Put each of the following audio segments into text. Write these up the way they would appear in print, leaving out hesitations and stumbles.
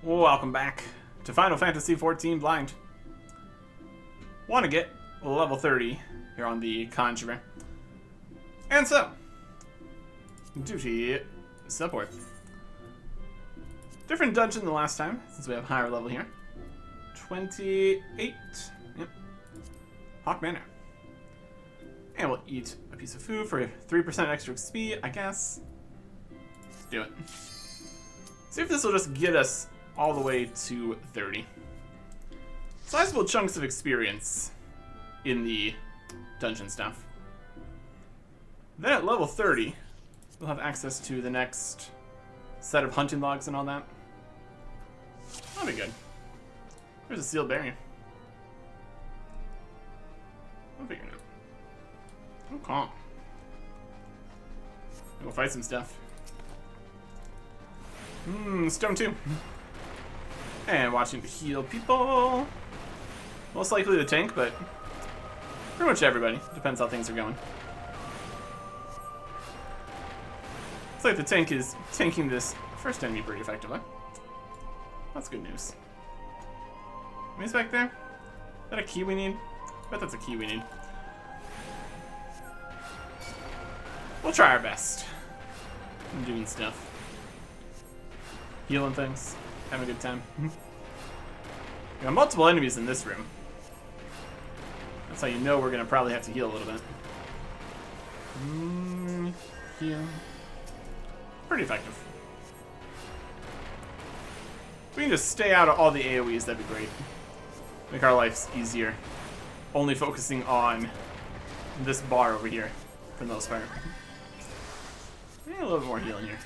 Welcome back to Final Fantasy XIV Blind. Want to get level 30 here on the Conjurer. And so, duty support. Different dungeon than last time, since we have higher level here. 28. Yep. Hawk Manor. And we'll eat a piece of food for 3% extra XP, I guess. Let's do it. See if this will just get us all the way to 30. Sizable chunks of experience in the dungeon stuff. Then at level 30, we'll have access to the next set of hunting logs and all that. That'll be good. There's a sealed barrier. I'll figure it out. Okay. We'll fight some stuff. Stone 2. And watching to heal people. Most likely the tank, but pretty much everybody. Depends how things are going. Looks like the tank is tanking this first enemy pretty effectively. That's good news. Who's back there? Is that a key we need? I bet that's a key we need. We'll try our best. I'm doing stuff. Healing things. Having a good time. We got multiple enemies in this room. That's how you know we're gonna probably have to heal a little bit. Heal. Pretty effective. If we can just stay out of all the AoEs, that'd be great. Make our lives easier. Only focusing on this bar over here, for the most part. A little bit more healing here.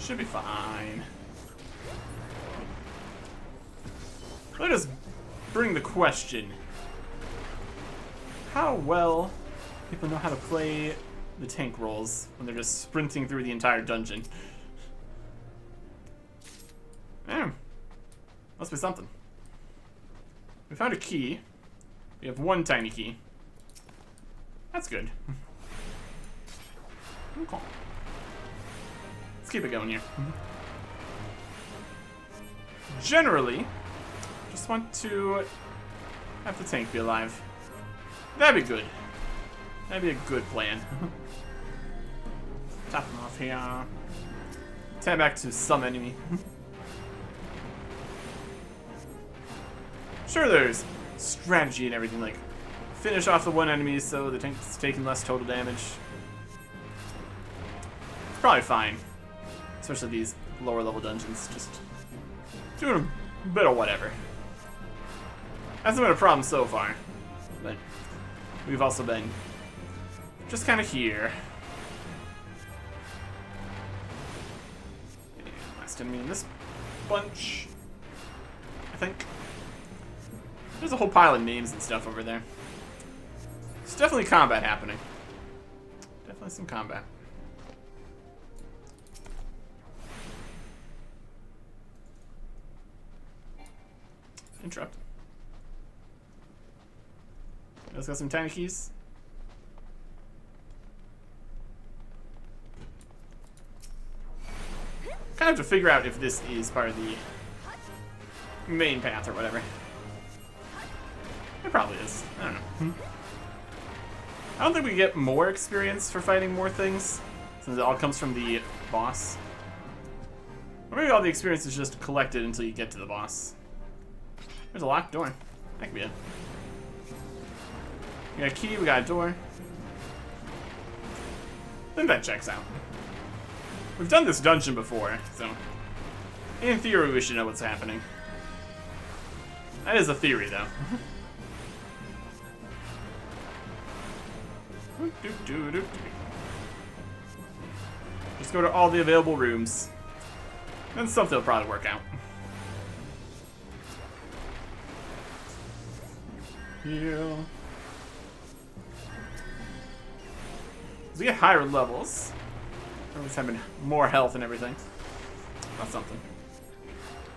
Should be fine. Let us bring the question. How well people know how to play the tank roles when they're just sprinting through the entire dungeon? Must be something. We found a key. We have one tiny key. That's good. Okay. Let's keep it going here. Generally, just want to have the tank be alive. That'd be good. That'd be a good plan. Top him off here. Tap back to some enemy. Sure, there's strategy and everything, like finish off the one enemy so the tank's taking less total damage. It's probably fine. Especially these lower level dungeons, just doing a bit of whatever. Hasn't been a problem so far, but we've also been just kind of here. And last enemy in this bunch, I think. There's a whole pile of names and stuff over there. There's definitely combat happening. Definitely some combat. Interrupt. Let's got some tiny keys. Kind of have to figure out if this is part of the main path or whatever. It probably is. I don't know. I don't think we get more experience for fighting more things, since it all comes from the boss. Or maybe all the experience is just collected until you get to the boss. There's a locked door. That could be it. We got a key, we got a door. I think that checks out. We've done this dungeon before, so in theory we should know what's happening. That is a theory, though. Just go to all the available rooms. And something will probably work out. Heal. As we get higher levels, we're always having more health and everything. That's something.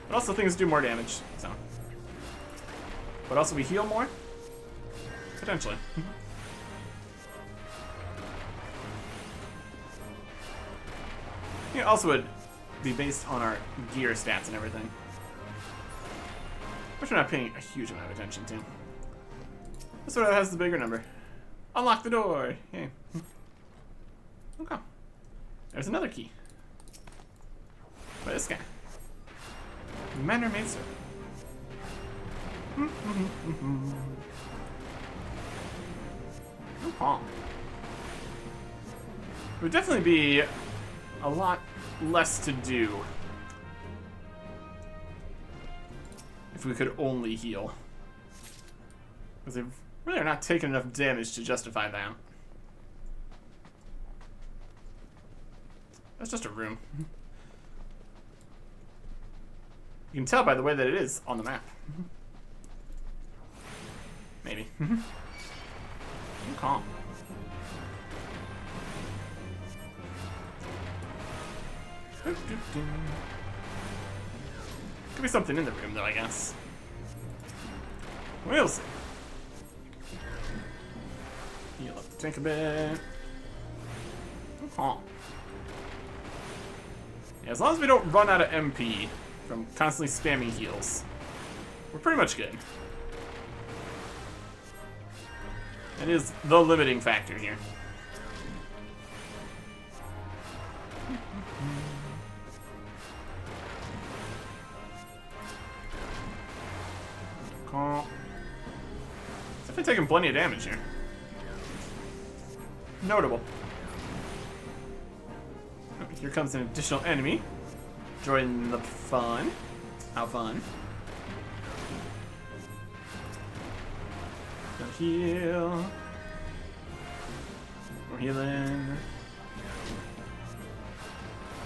But also things do more damage, so. But also we heal more? Potentially. Yeah, also would be based on our gear stats and everything, which we're not paying a huge amount of attention to. This one has the bigger number. Unlock the door! Yay. Okay. There's another key. By this guy. Manor Maester. Oh. It would definitely be a lot less to do if we could only heal. Because they've really are not taking enough damage to justify that. That's just a room. You can tell by the way that it is on the map. Maybe. Calm. Could be something in the room, though, I guess. We'll see. Heal up the tank a bit. Yeah, as long as we don't run out of MP from constantly spamming heals, we're pretty much good. That is the limiting factor here. Definitely taking plenty of damage here. Notable. Here comes an additional enemy. Join the fun. How fun. Gonna heal. We're healing.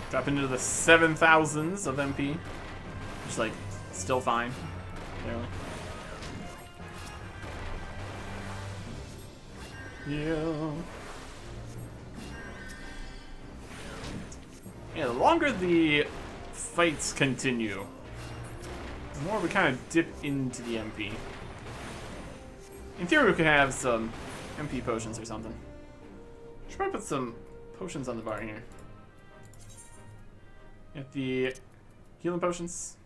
Drop into the 7,000s of MP. Which is like, still fine. Barely. Heal. Yeah, the longer the fights continue, the more we kind of dip into the MP. In theory, we could have some MP potions or something. Should probably put some potions on the bar here. Get the healing potions.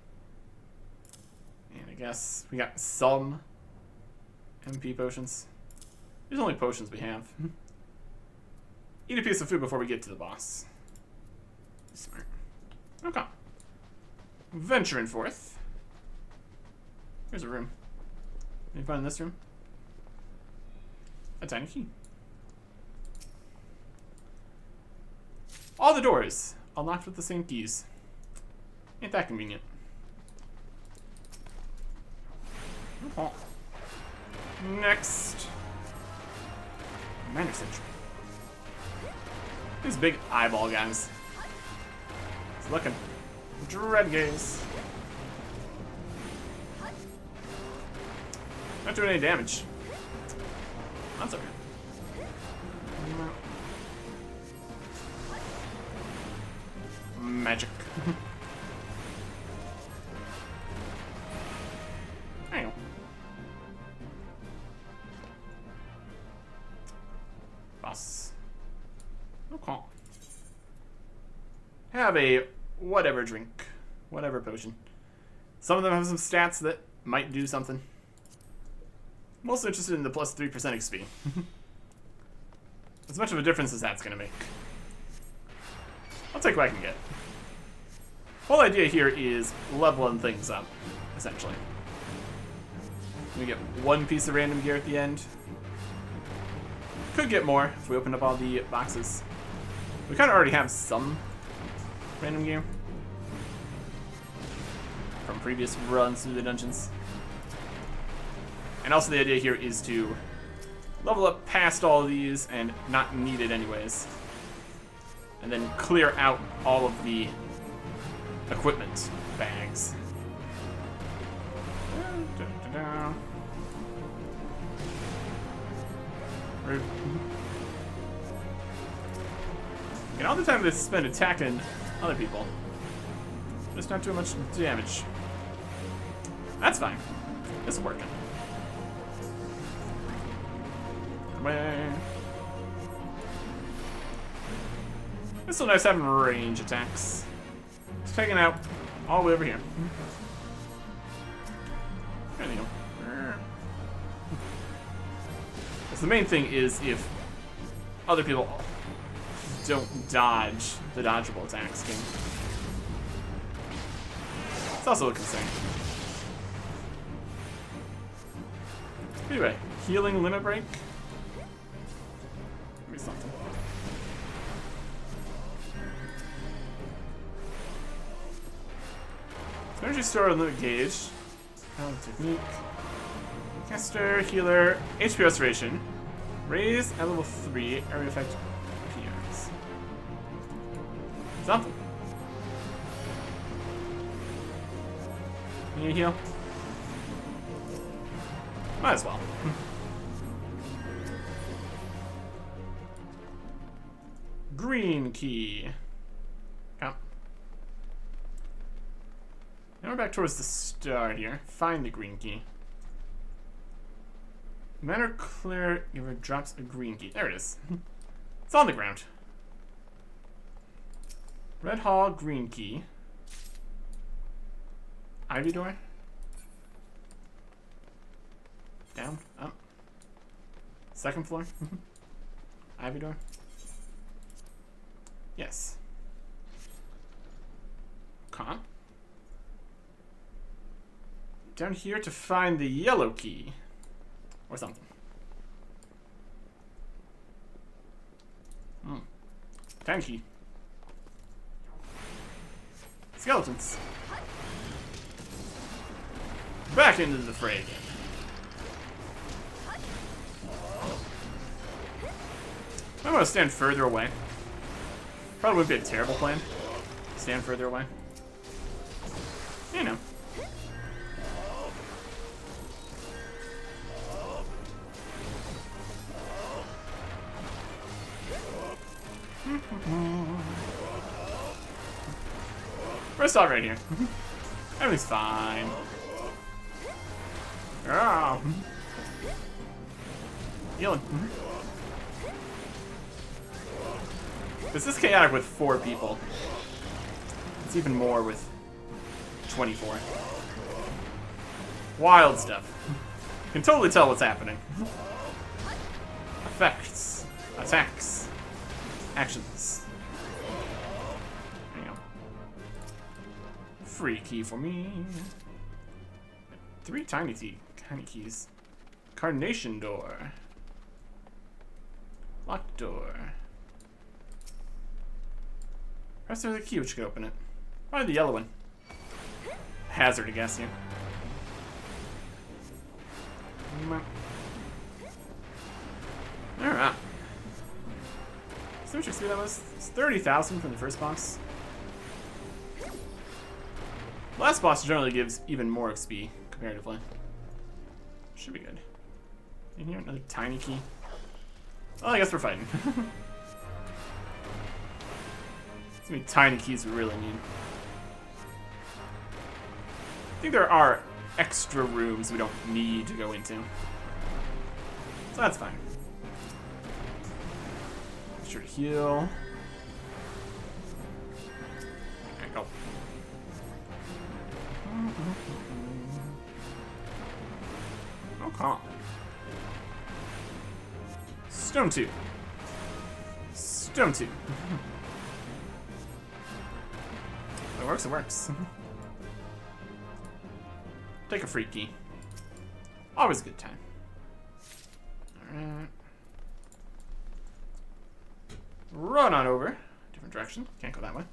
And I guess we got some MP potions. There's only potions we have. Eat a piece of food before we get to the boss. Smart. Okay. Venturing forth. Here's a room. Can you find this room? A tiny key. All the doors unlocked with the same keys. Ain't that convenient? Oh. Next. Manor Sentry. These big eyeball guys. It's looking. Dread gaze. Not doing any damage. That's okay. Magic. There you go. Boss. Okay. Have a whatever drink. Whatever potion. Some of them have some stats that might do something. Most interested in the plus 3% XP. As much of a difference as that's going to make. I'll take what I can get. Whole idea here is leveling things up, essentially. We get one piece of random gear at the end. Could get more if we open up all the boxes. We kind of already have some random gear from previous runs through the dungeons. And also the idea here is to level up past all of these and not need it anyways. And then clear out all of the equipment bags. Rude. And all the time they spend attacking other people, just not doing much damage. That's fine. It's working. Come on. It's so nice having range attacks. It's taken out all the way over here. There you go. So the main thing is if other people don't dodge the dodgeable attacks. It's also a concern. Anyway, healing limit break. Give me something. Energy store limit gauge. Technique. Caster, healer, HP restoration. Raise at level 3, area effect appears. Something. Need a heal? Might as well. Green key. Come. Now we're back towards the start here. Find the green key. Manor clear giver drops a green key. There it is. It's on the ground. Red hall, green key. Ivy door. Down, up. Second floor. Ivy door. Yes. Comp. Down here to find the yellow key. Or something. Time key. Skeletons. Back into the fray again. I want to stand further away. Probably would be a terrible plan. Stand further away. You know. We're stop right here. Everything's fine. Oh. Healing. This is chaotic with 4 people. It's even more with 24. Wild stuff. You can totally tell what's happening. Effects. Attacks. Actions. There you go. Free key for me. 3 tiny keys. Carnation door. Locked door. Press the key which could open it. Probably the yellow one. Hazard, I guess, yeah. Alright. So much XP that was? It's 30,000 from the first boss. Last boss generally gives even more XP, comparatively. Should be good. In here, another tiny key. Well, I guess we're fighting. So many tiny keys we really need. I think there are extra rooms we don't need to go into. So that's fine. Make sure to heal. There you go. Okay. Stone 2. Stone 2. It works, it works. Take a free key. Always a good time. Alright. Run on over. Different direction. Can't go that way.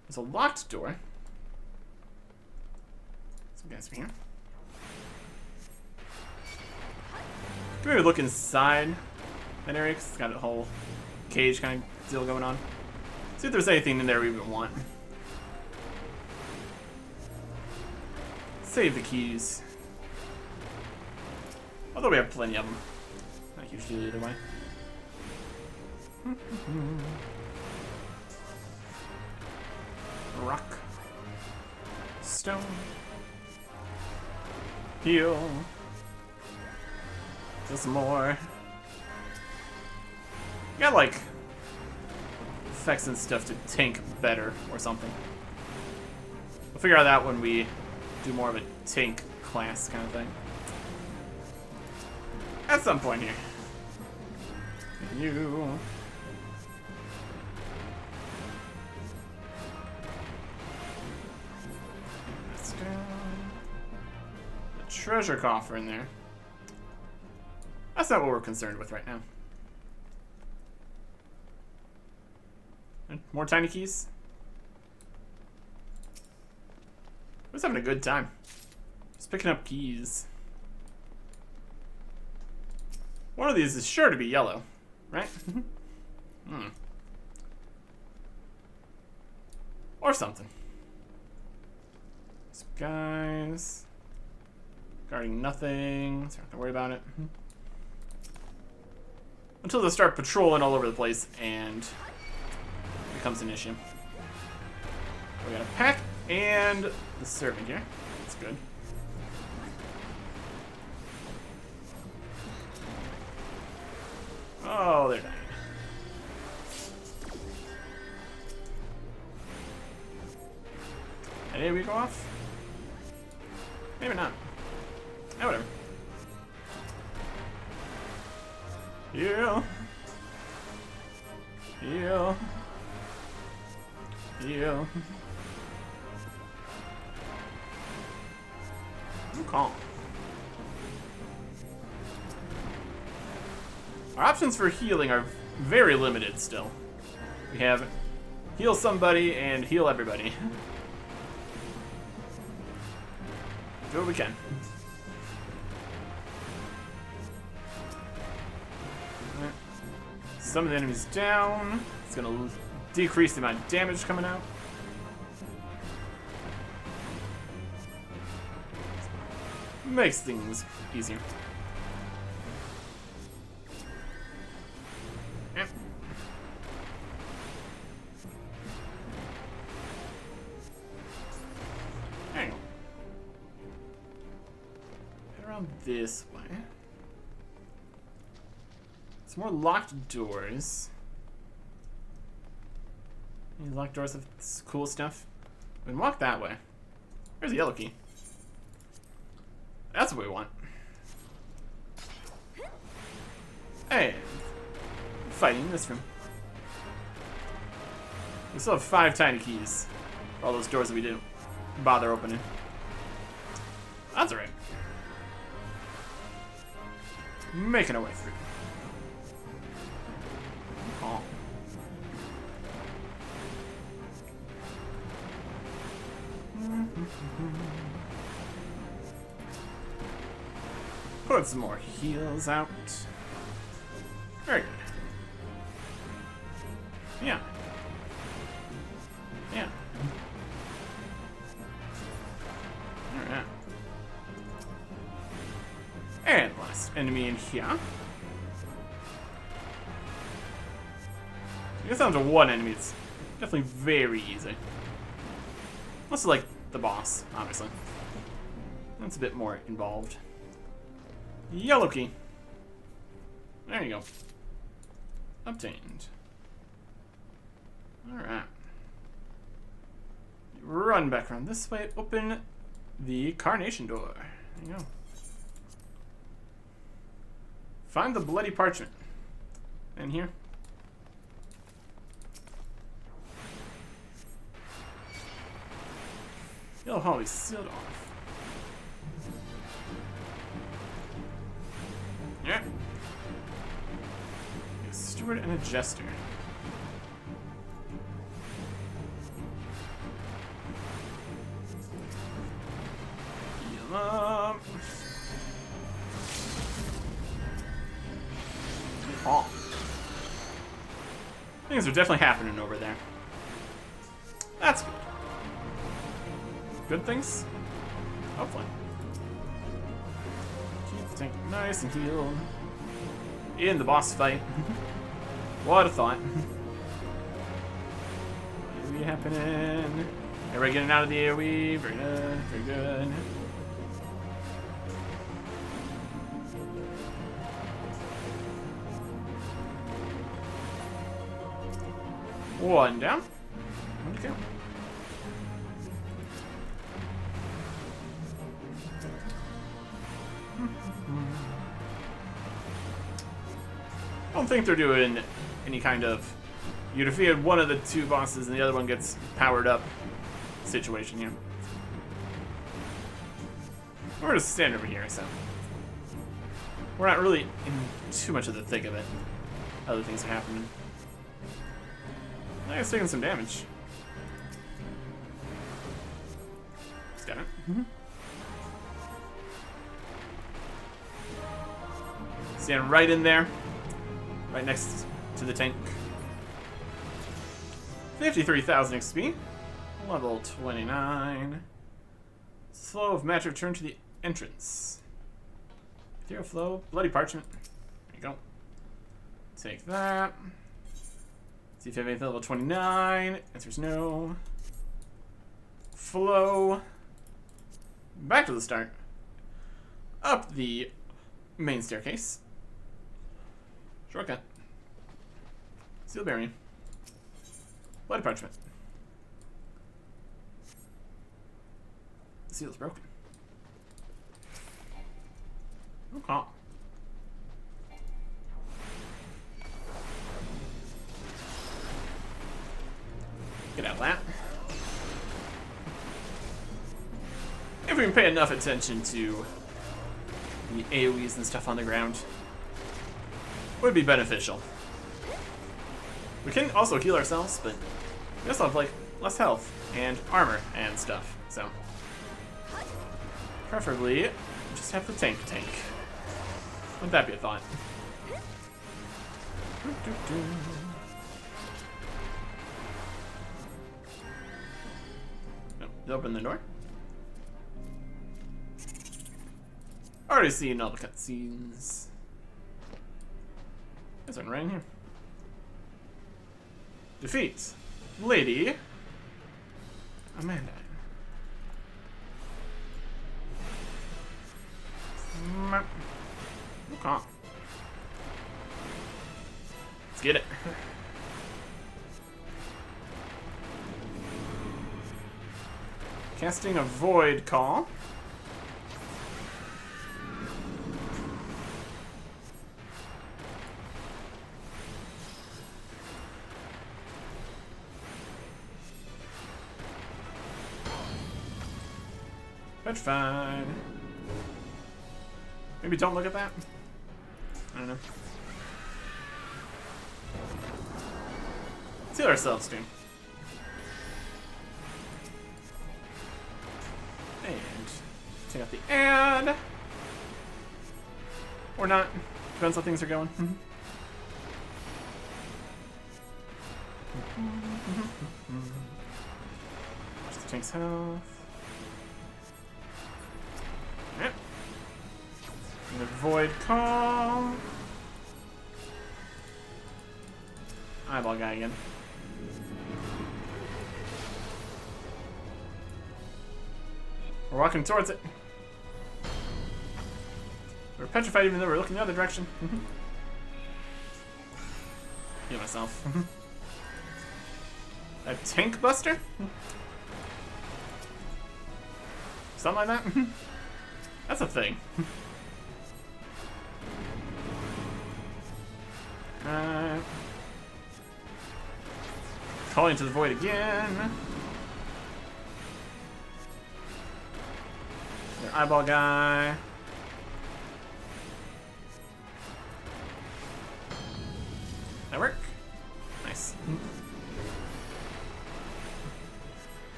There's a locked door. Some guys are here. Can maybe look inside that area because it's got a whole cage kind of deal going on. See if there's anything in there we even want. Save the keys. Although we have plenty of them. Not hugely either way. Rock. Stone. Heal. Just more. Got like effects and stuff to tank better or something. We'll figure out that when we do more of a tank class kind of thing. At some point here. You. That's down. The treasure coffer in there. That's not what we're concerned with right now. And more tiny keys. We're just having a good time. Just picking up keys. One of these is sure to be yellow, right? Or something. These guys. Guarding nothing. So I don't have to worry about it. Until they start patrolling all over the place and it becomes an issue. We got a pack and the servant here. That's good. Oh, they're dying. And here we go off? Maybe not. Oh, whatever. Heal. Heal. Heal. I'm calm. Our options for healing are very limited still. We have heal somebody and heal everybody. Do what we can. Right. Some of the enemies down. It's gonna decrease the amount of damage coming out. Makes things easier. Yep. There you go. Head around this way. Some more locked doors. These locked doors have cool stuff. We can walk that way. There's a yellow key. That's what we want. Hey, fighting in this room. We still have 5 tiny keys for all those doors that we didn't bother opening. That's alright. Making our way through. Oh. Put some more heals out. Very good. Yeah. Yeah. Alright. And last enemy in here. I guess down to 1 enemy, it's definitely very easy. Unless like the boss, obviously. That's a bit more involved. Yellow key. There you go. Obtained. Alright. Run back around this way. Open the Carnation door. There you go. Find the bloody parchment. In here. Yellow hall is sealed off. Yeah. A steward and a jester. Heal up. Oh. Things are definitely happening over there. That's good. Good things? Hopefully. Keep the tank nice and healed. In the boss fight. What a thought. AoE happening. Everybody getting out of the AoE. Very good. Very good. One down. One to go. I don't think they're doing any kind of you defeated one of the two bosses and the other one gets powered up situation here. We're just standing over here, so we're not really in too much of the thick of it. Other things are happening. I guess taking some damage. Just got it. Stand right in there. Right next to the tank. 53,000 XP. Level 29. Flow of magic return to the entrance. Ethereal flow. Bloody parchment. There you go. Take that. See if you have anything level 29. Answer's no. Flow. Back to the start. Up the main staircase. Shortcut. Seal bearing. Bloody parchment. The seal's broken. Okay. Get out of that. If we can pay enough attention to the AoEs and stuff on the ground, would be beneficial. We can also heal ourselves, but we also have like less health and armor and stuff, so preferably just have the tank. Wouldn't that be a thought? Nope, open the door. Already seen all the cutscenes. There's one right in here. Defeat Lady Amanda. Okay. Let's get it. Casting a void call. Petrified. Maybe don't look at that. I don't know. Let's heal ourselves, dude. And take out the ad. Or not. Depends how things are going. Just the tank's health. Yep. And the void call. Eyeball guy again. We're walking towards it. We're petrified even though we're looking the other direction. Heal myself. A tank buster? Something like that? That's a thing. Calling to the void again. Your eyeball guy. That work? Nice.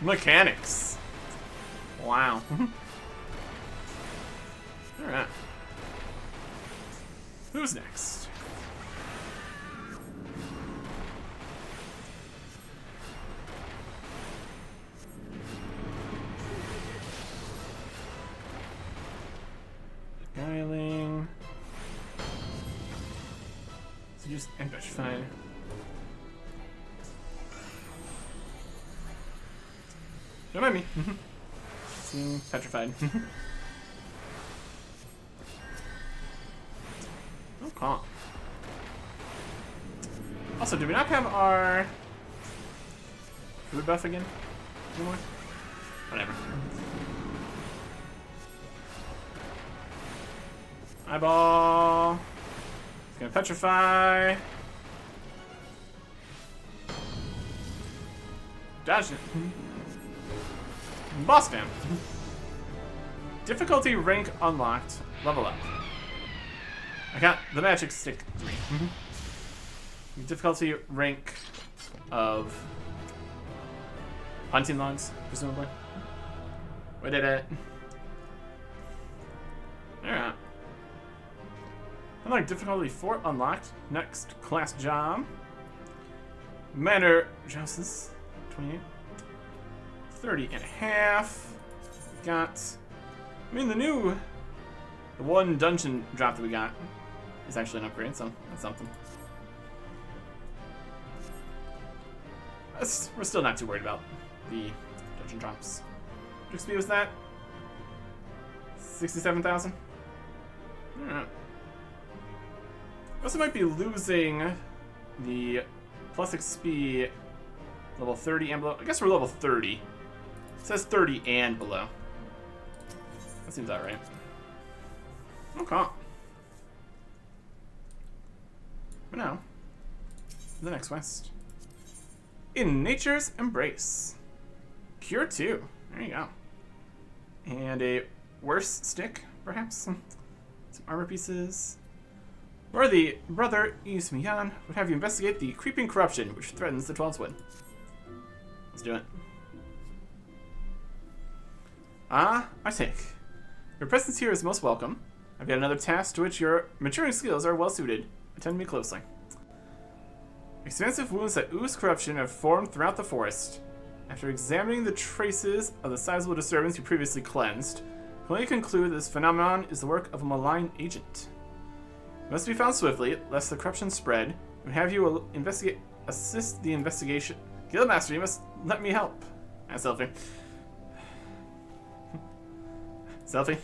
Mechanics. Wow. Alright. Who's next? Beguiling. Seduce and petrified. Don't mind me. Seeing petrified. Okay. Also, do we not have our Food buff again? Anymore? Whatever. Eyeball. It's gonna petrify. Dodge it. Boss down. Difficulty rank unlocked. Level up. I got the magic stick 3. Difficulty rank of hunting logs, presumably. We did it. Alright. Unlock difficulty 4 unlocked. Next class job. Manor Justice. 28. 30 and a half. We got. I mean, the one dungeon drop that we got is actually an upgrade, so that's something. We're still not too worried about the dungeon drops. What XP was that? 67,000? Alright. Also might be losing the plus XP level 30 and below. I guess we're level 30. It says 30 and below. That seems alright. Okay. But now, the next quest. In Nature's Embrace. Cure 2. There you go. And a worse stick, perhaps. Some armor pieces. Worthy brother Ismiyan would have you investigate the creeping corruption which threatens the 12's Wood. Let's do it. Ah, I take. Your presence here is most welcome. I've got another task to which your maturing skills are well suited. Attend me closely. Expansive wounds that ooze corruption have formed throughout the forest. After examining the traces of the sizable disturbance you previously cleansed, you can only conclude that this phenomenon is the work of a malign agent. It must be found swiftly, lest the corruption spread. We have you assist the investigation. Guildmaster, you must let me help. Selfie. Selfie.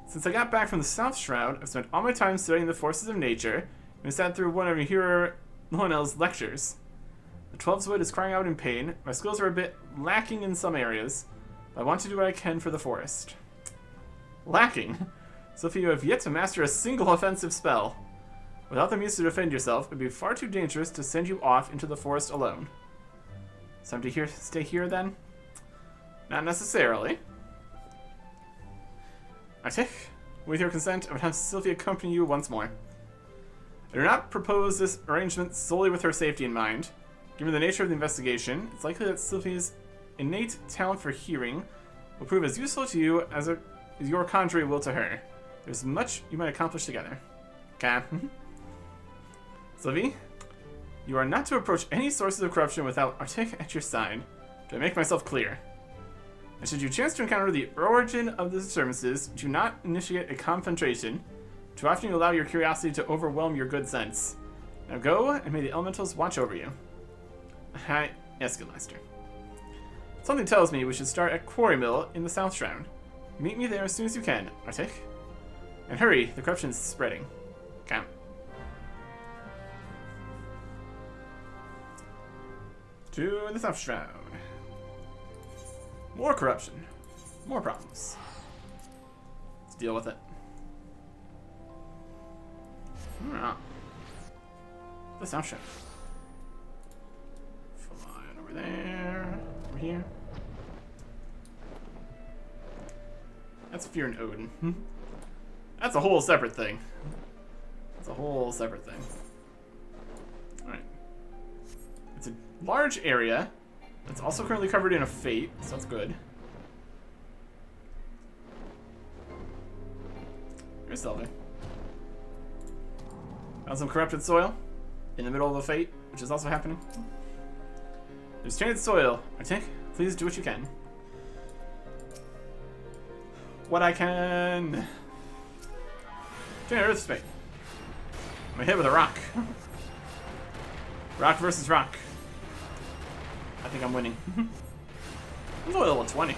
Since I got back from the South Shroud, I've spent all my time studying the forces of nature, and sat through one of your hero Lionel's lectures. The 12's Wood is crying out in pain. My skills are a bit lacking in some areas, but I want to do what I can for the forest. Lacking? Sophie, you have yet to master a single offensive spell. Without the means to defend yourself, it would be far too dangerous to send you off into the forest alone. Time to stay here, then? Not necessarily. I take. With your consent, I would have Sylvia accompany you once more. I do not propose this arrangement solely with her safety in mind. Given the nature of the investigation, it's likely that Sylvia's innate talent for hearing will prove as useful to you as your contrary will to her. There's much you might accomplish together. Okay. Sylvie, you are not to approach any sources of corruption without Arctic at your side. Do I make myself clear? And should you chance to encounter the origin of the disturbances, do not initiate a confrontation. Too often you allow your curiosity to overwhelm your good sense. Now go, and may the elementals watch over you. Hi, Escalaster. Something tells me we should start at Quarry Mill in the South Shroud. Meet me there as soon as you can, Arctic. And hurry, the corruption is spreading. Okay. To the South Shroud. More corruption. More problems. Let's deal with it. Alright. The South Shroud. Flying over there. Over here. That's Fear and Odin. That's a whole separate thing. That's a whole separate thing. Alright. It's a large area. It's also currently covered in a fate, so that's good. Here's Sylvie. Found some corrupted soil in the middle of the fate, which is also happening. There's tainted soil. Arctic, please do what you can. What I can. Tainted Earth Spate. I'm hit with a rock. Rock versus rock. I think I'm winning. I'm only level 20.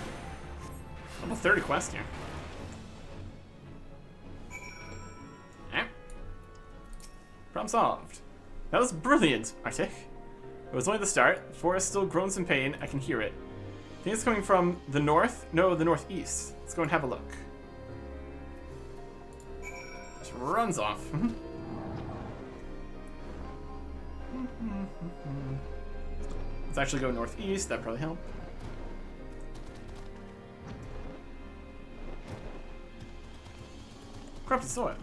Level 30 quest here. Problem solved. That was brilliant, Arctic. It was only the start. The forest still groans in pain. I can hear it. I think it's coming from the north. No, the northeast. Let's go and have a look. Just runs off. Let's actually go northeast. That'd probably help. Corrupted soil.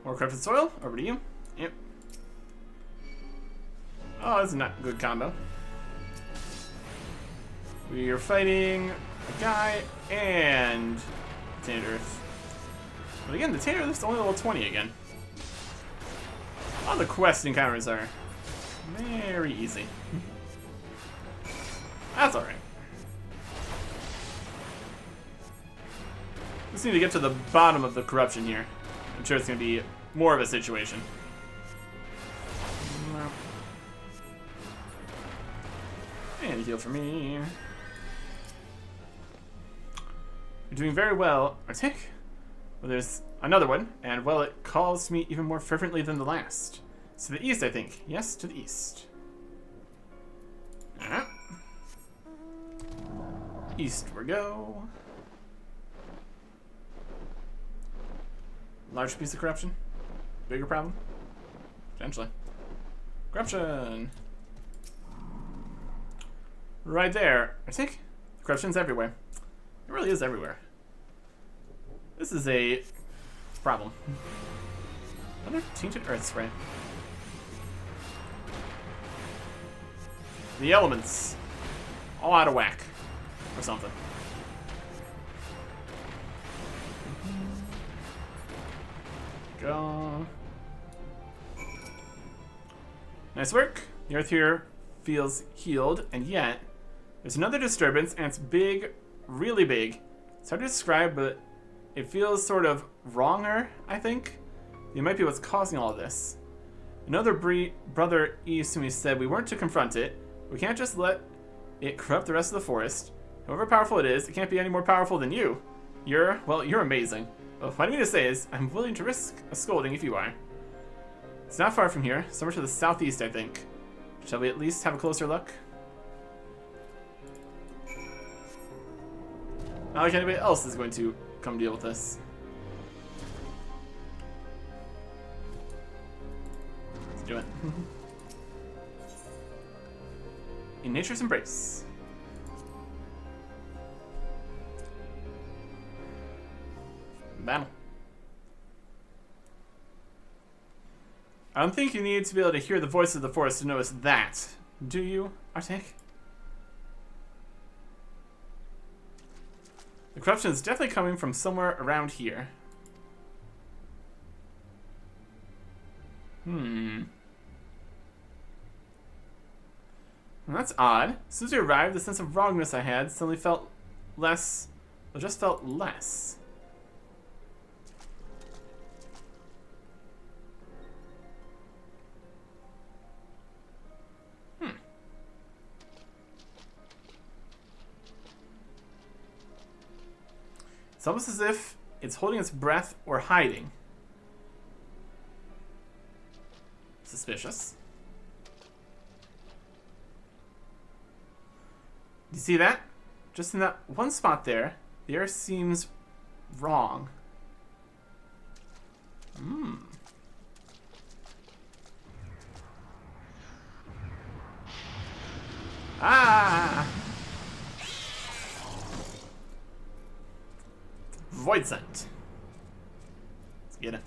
More corrupted soil. Over to you. Yep. Oh, that's not a good combo. We are fighting a guy and Tainted Earth. But again, the Tainted Earth is only level 20 again. All the quest encounters are very easy. That's alright. Just need to get to the bottom of the corruption here. I'm sure it's going to be more of a situation. And heal for me. You're doing very well, Arctic. Well, there's another one, and well, it calls to me even more fervently than the last. It's to the east, I think. Yes, to the east. East we go. Large piece of corruption? Bigger problem? Potentially. Corruption! Right there. I think corruption's everywhere. It really is everywhere. This is a problem. Another Tainted Earth spray. The elements. All out of whack. Or something. Go. Nice work. The earth here feels healed, and yet there's another disturbance, and it's big, really big. It's hard to describe, but it feels sort of wronger, I think. It might be what's causing all of this. Another brother Isumi said we weren't to confront it. We can't just let it corrupt the rest of the forest. However powerful it is, it can't be any more powerful than you. You're amazing. Well, what I mean to say is, I'm willing to risk a scolding if you are. It's not far from here, somewhere to the southeast, I think. Shall we at least have a closer look? Not like anybody else is going to come deal with this. Let's do it. In nature's embrace. Battle. I don't think you need to be able to hear the voice of the forest to notice that, do you, Arctic? The corruption is definitely coming from somewhere around here. Well, that's odd. As soon as we arrived, the sense of wrongness I had suddenly felt less. Well, just felt less. It's almost as if it's holding its breath or hiding. Suspicious. Do you see that? Just in that one spot there, the air seems wrong. Ah! Void Scent. Let's get it.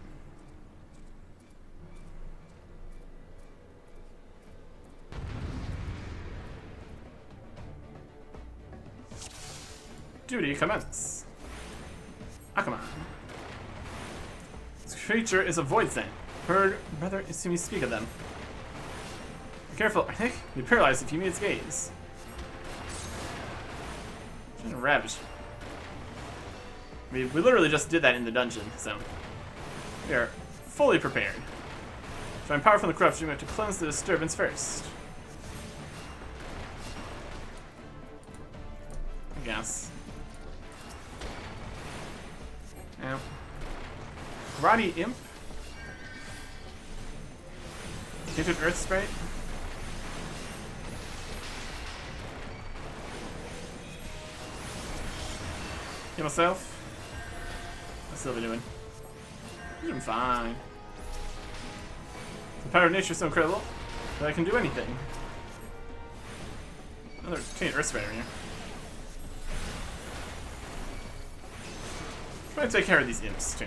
Duty commence. Ah, come on. This creature is a Void Scent. Heard Brother Isumi speak of them. Be careful, I think you'll be paralyzed if you meet its gaze. Ravage. I mean, we literally just did that in the dungeon, so we are fully prepared. To find power from the corruption, we have to cleanse the disturbance first. I guess. Now, Karate Imp. Tainted Earth Sprite. Heal myself. How's Sylvie doing? She's doing fine. The power of nature is so incredible that I can do anything. Another Tainted Earth Sprite over here. Try to take care of these imps, too.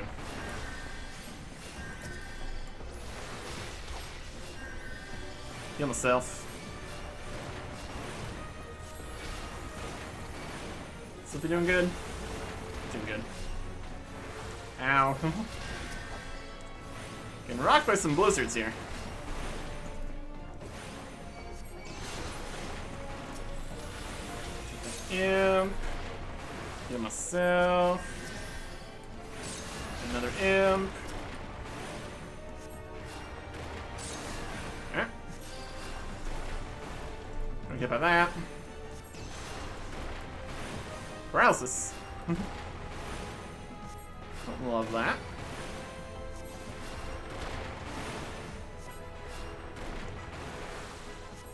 Heal myself. Something doing good? Doing good. Ow. Getting rocked by some blizzards here. Imp. Heal myself. Another imp. Alright. Don't get by that. Paralysis. Don't love that.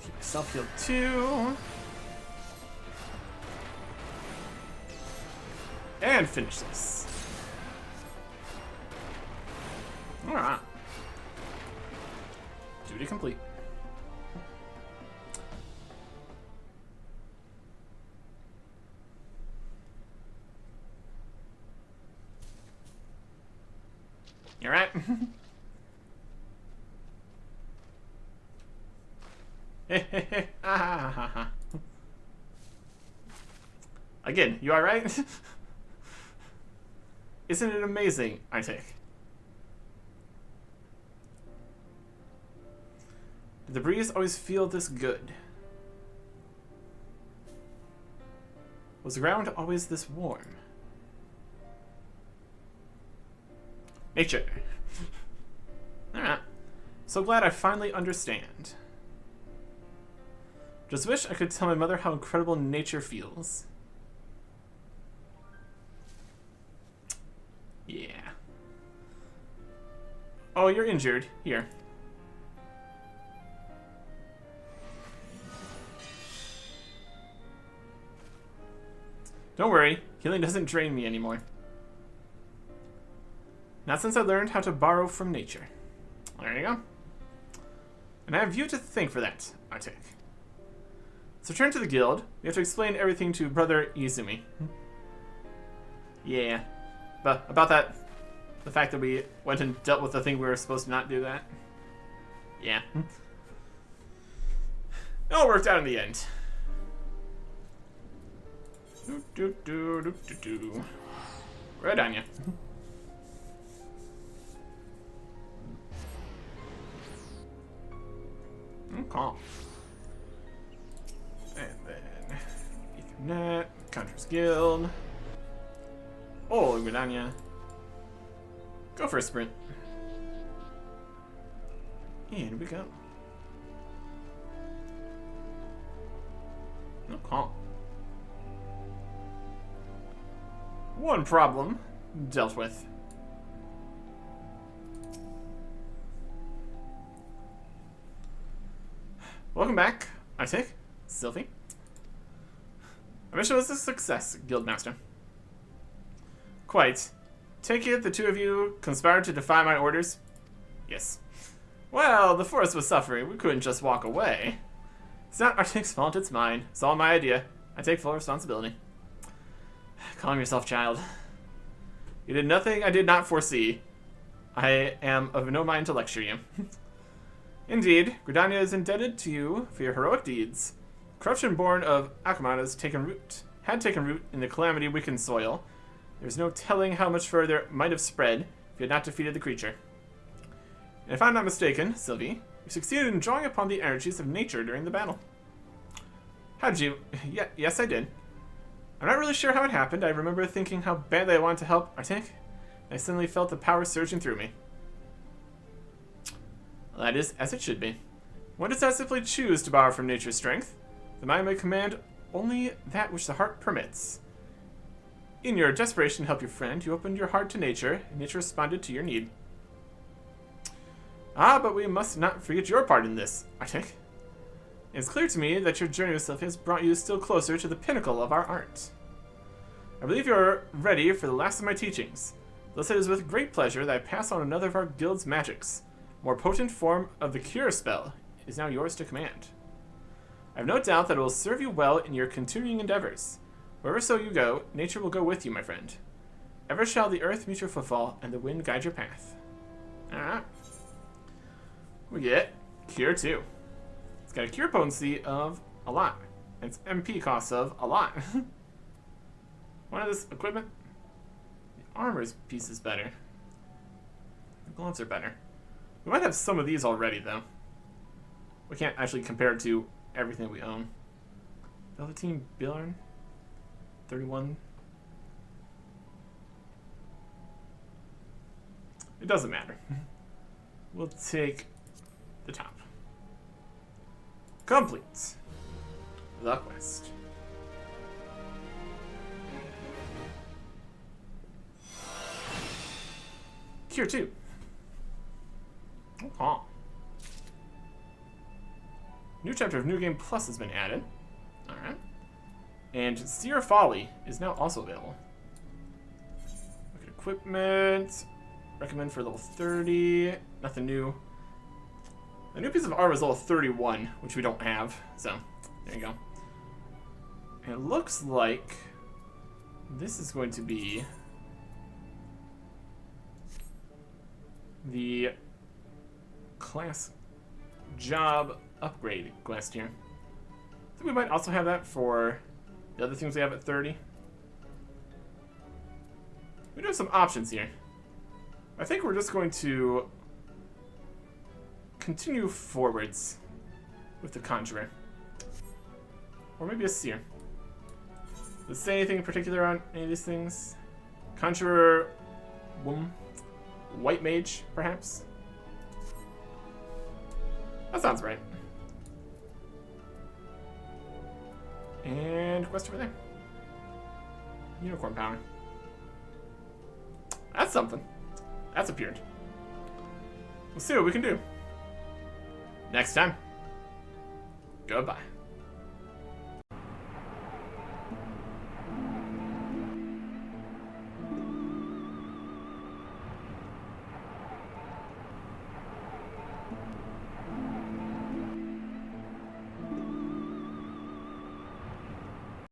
Keep myself healed too. And finish this. Alright. Duty complete. You alright? Again, you alright? Isn't it amazing, I take? Did the breeze always feel this good? Was the ground always this warm? Nature. Alright. So glad I finally understand. Just wish I could tell my mother how incredible nature feels. Yeah. Oh, you're injured. Here. Don't worry, healing doesn't drain me anymore. Not since I learned how to borrow from nature. There you go. And I have you to thank for that, Arctic. Let's return to the guild. We have to explain everything to Brother Izumi. Yeah. But about that, the fact that we went and dealt with the thing we were supposed to not do that. Yeah. It all worked out in the end. Right on ya. Okay. And then Ethernet, Conjurer's Guild. Oh, right on ya. Go for a sprint. And we go. Okay. One problem dealt with. Welcome back, I take Sylvie. Our mission was a success, Guildmaster. Quite. Take it the two of you conspired to defy my orders? Yes. Well, the forest was suffering. We couldn't just walk away. It's not Arctic's fault, it's mine. It's all my idea. I take full responsibility. Calm yourself, child. You did nothing I did not foresee. I am of no mind to lecture you. Indeed, Gridania is indebted to you for your heroic deeds. Corruption born of Akamana had taken root in the calamity-weakened soil. There's no telling how much further it might have spread if you had not defeated the creature. And if I'm not mistaken, Sylvie, you succeeded in drawing upon the energies of nature during the battle. How did you? Yeah, yes, I did. I'm not really sure how it happened. I remember thinking how badly I wanted to help Arctic, and I suddenly felt the power surging through me. Well, that is as it should be. One does not simply choose to borrow from nature's strength. The mind may command only that which the heart permits. In your desperation to help your friend, you opened your heart to nature, and nature responded to your need. Ah, but we must not forget your part in this, Arctic. It's clear to me that your journey with Sylphia has brought you still closer to the pinnacle of our art. I believe you're ready for the last of my teachings. Thus it is with great pleasure that I pass on another of our guild's magics. More potent form of the cure spell is now yours to command. I have no doubt that it will serve you well in your continuing endeavors. Wherever so you go, nature will go with you, my friend. Ever shall the earth meet your footfall, and the wind guide your path. Alright. We get Cure 2. It's got a cure potency of a lot. And its MP cost of a lot. One of this equipment. The armor's piece is better. The gloves are better. We might have some of these already, though. We can't actually compare it to everything we own. Velveteen Bjorn. 31. It doesn't matter. We'll take the top. Complete the quest. Cure 2. Oh. New chapter of New Game Plus has been added. Alright. And Seer Folly is now also available. Look at equipment. Recommend for level 30. Nothing new. The new piece of armor is level 31, which we don't have. So, there you go. And it looks like this is going to be the class job upgrade quest here. I think we might also have that for the other things we have at 30. We do have some options here. I think we're just going to continue forwards with the Conjurer. Or maybe a Seer. Does it say anything in particular on any of these things? Conjurer, White Mage, perhaps? That sounds right. And quest over there. Unicorn power. That's something. That's appeared. We'll see what we can do. Next time. Goodbye.